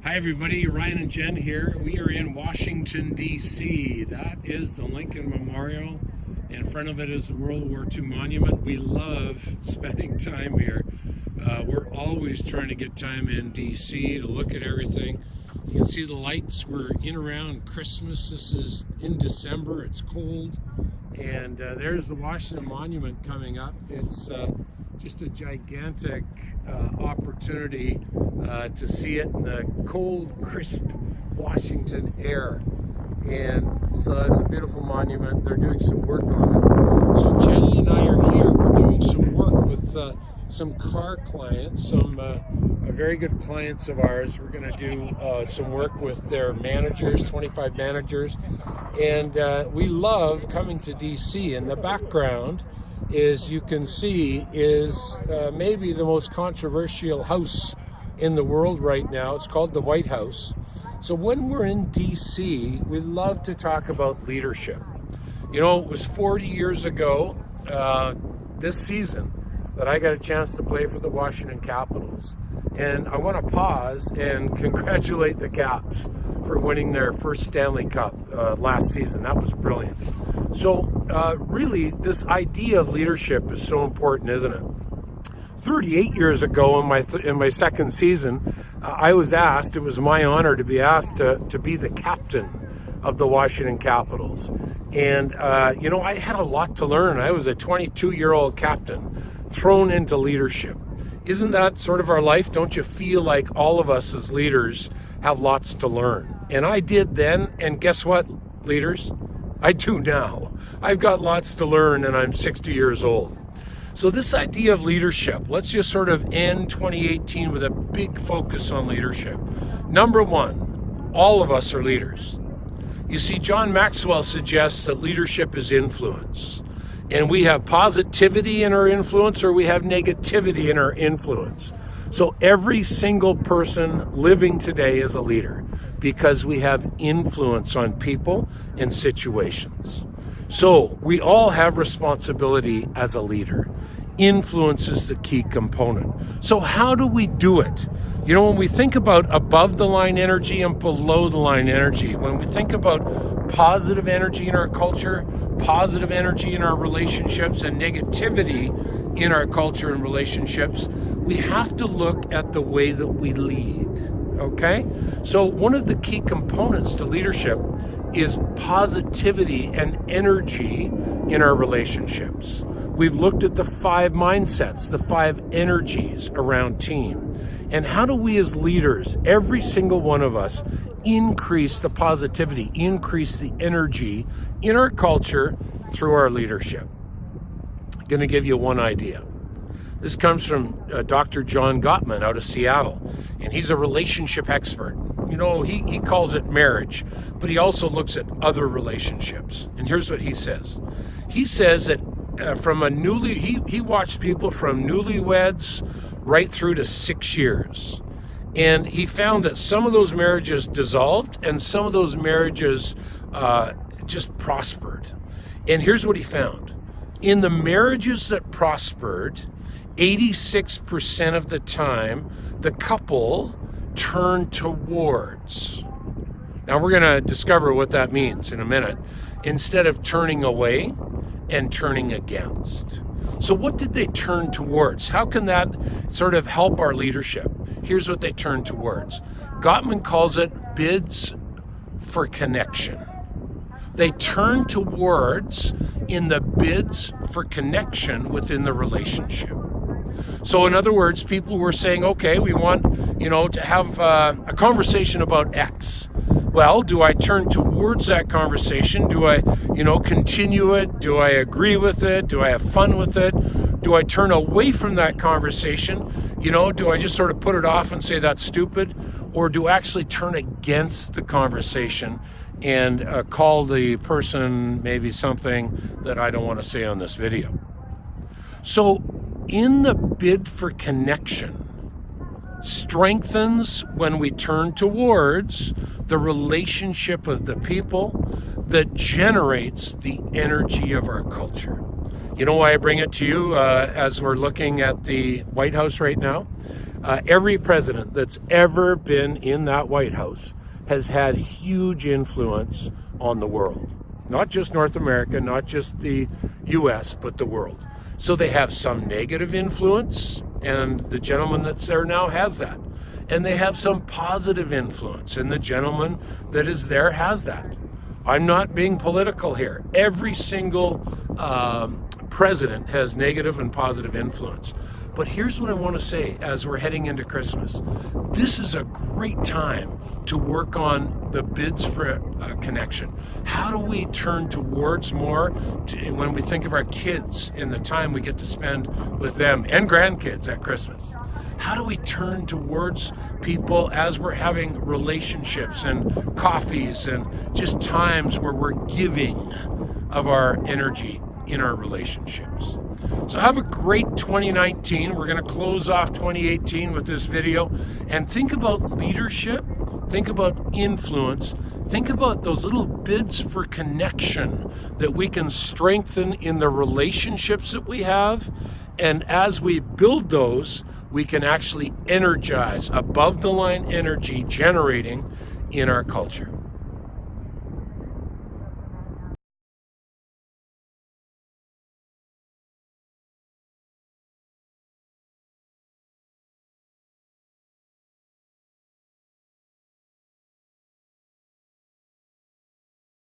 Hi everybody, Ryan and Jen here. We are in Washington, D.C. That is the Lincoln Memorial. In front of it is the World War II monument. We love spending time here. We're always trying to get time in D.C. to look at everything. You can see the lights. We're in around Christmas. This is in December. It's cold. And there's the Washington Monument coming up. It's just a gigantic opportunity to see it in the cold, crisp Washington air. And so that's a beautiful monument. They're doing some work on it. So Jenny and I are here. We're doing some work with some car clients, some very good clients of ours. We're going to do some work with their managers, 25 managers. And we love coming to DC. In the background, is you can see, is maybe the most controversial house in the world right now. It's called the White House. So when we're in DC, we love to talk about leadership. You know, it was 40 years ago this season that I got a chance to play for the Washington Capitals. And I want to pause and congratulate the Caps for winning their first Stanley Cup last season. That was brilliant. So really, this idea of leadership is so important, isn't it? 38 years ago in my second season, I was asked, it was my honor to be asked to be the captain of the Washington Capitals. And, you know, I had a lot to learn. I was a 22-year-old captain thrown into leadership. Isn't that sort of our life? Don't you feel like all of us as leaders have lots to learn? And I did then, and guess what, leaders? I do now. I've got lots to learn, and I'm 60 years old. So this idea of leadership, let's just sort of end 2018 with a big focus on leadership. Number one, all of us are leaders. You see, John Maxwell suggests that leadership is influence. And we have positivity in our influence, or we have negativity in our influence. So every single person living today is a leader because we have influence on people and situations. So we all have responsibility as a leader. Influence is the key component. So how do we do it? You know, when we think about above the line energy and below the line energy, when we think about positive energy in our culture, positive energy in our relationships, and negativity in our culture and relationships, we have to look at the way that we lead, okay? So one of the key components to leadership is positivity and energy in our relationships. We've looked at the 5 mindsets, the 5 energies around team. And how do we as leaders, every single one of us, increase the positivity, increase the energy in our culture through our leadership? I'm going to give you one idea. This comes from Dr. John Gottman out of Seattle, and he's a relationship expert. You know, he calls it marriage, but he also looks at other relationships. And here's what he says. He says that he watched people from newlyweds right through to 6 years. And he found that some of those marriages dissolved and some of those marriages just prospered. And here's what he found. In the marriages that prospered, 86% of the time, the couple turned towards. Now we're going to discover what that means in a minute, instead of turning away and turning against. So what did they turn towards? How can that sort of help our leadership? Here's what they turned towards. Gottman calls it bids for connection. They turn towards in the bids for connection within the relationship. So in other words, people were saying, okay, we want, to have a conversation about X. Well, do I turn towards that conversation? Do I, continue it? Do I agree with it? Do I have fun with it? Do I turn away from that conversation? Do I just sort of put it off and say that's stupid? Or do I actually turn against the conversation and call the person maybe something that I don't want to say on this video? So in the bid for connection, strengthens when we turn towards the relationship of the people that generates the energy of our culture. You know why I bring it to you as we're looking at the White House right now? Every president that's ever been in that White House has had huge influence on the world. Not just North America, not just the US, but the world. So they have some negative influence, and the gentleman that's there now has that. And they have some positive influence, and the gentleman that is there has that. I'm not being political here. Every single president has negative and positive influence. But here's what I want to say as we're heading into Christmas. This is a great time to work on the bids for a connection. How do we turn towards more when we think of our kids and the time we get to spend with them and grandkids at Christmas? How do we turn towards people as we're having relationships and coffees and just times where we're giving of our energy in our relationships? So have a great 2019. We're going to close off 2018 with this video. And think about leadership. Think about influence. Think about those little bids for connection that we can strengthen in the relationships that we have. And as we build those, we can actually energize above the line energy generating in our culture.